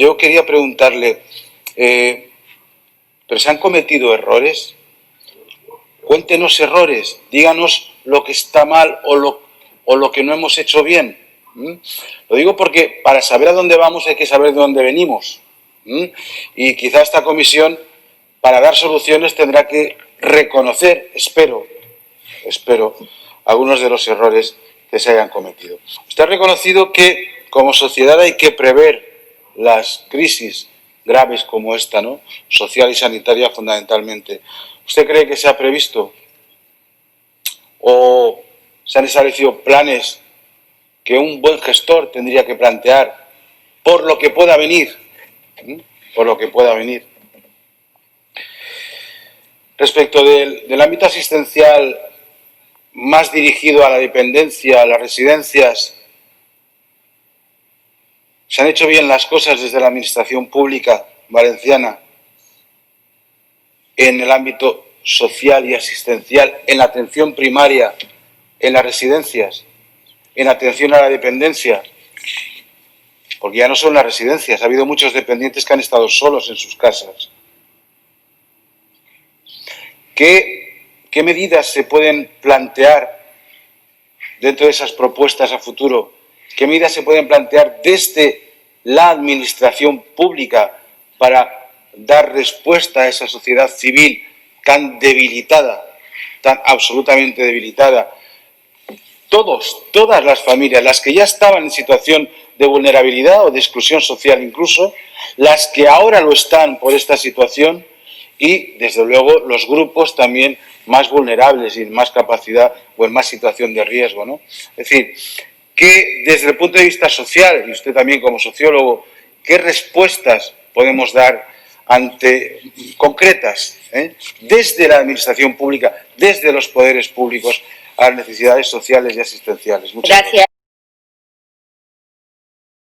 yo quería preguntarle, ¿pero se han cometido errores? Cuéntenos errores, díganos lo que está mal o lo que no hemos hecho bien. Lo digo porque para saber a dónde vamos hay que saber de dónde venimos. Y quizá esta comisión, para dar soluciones, tendrá que reconocer, espero, algunos de los errores que se hayan cometido. Usted ha reconocido que como sociedad hay que prever las crisis graves como esta, ¿no? Social y sanitaria fundamentalmente. ¿Usted cree que se ha previsto o se han establecido planes que un buen gestor tendría que plantear por lo que pueda venir? Por lo que pueda venir. Respecto del ámbito asistencial más dirigido a la dependencia, a las residencias, ¿se han hecho bien las cosas desde la administración pública valenciana en el ámbito social y asistencial, en la atención primaria, en las residencias, en atención a la dependencia? Porque ya no son las residencias, ha habido muchos dependientes que han estado solos en sus casas. ¿Qué medidas se pueden plantear dentro de esas propuestas a futuro? ¿Qué medidas se pueden plantear desde la administración pública para dar respuesta a esa sociedad civil tan debilitada, tan absolutamente debilitada? Todas las familias, las que ya estaban en situación de vulnerabilidad o de exclusión social incluso, las que ahora lo están por esta situación y, desde luego, los grupos también más vulnerables y en más capacidad o en más situación de riesgo, ¿no? Es decir, que desde el punto de vista social, y usted también como sociólogo, ¿qué respuestas podemos dar concretas, desde la administración pública, desde los poderes públicos, a las necesidades sociales y asistenciales? Muchas gracias.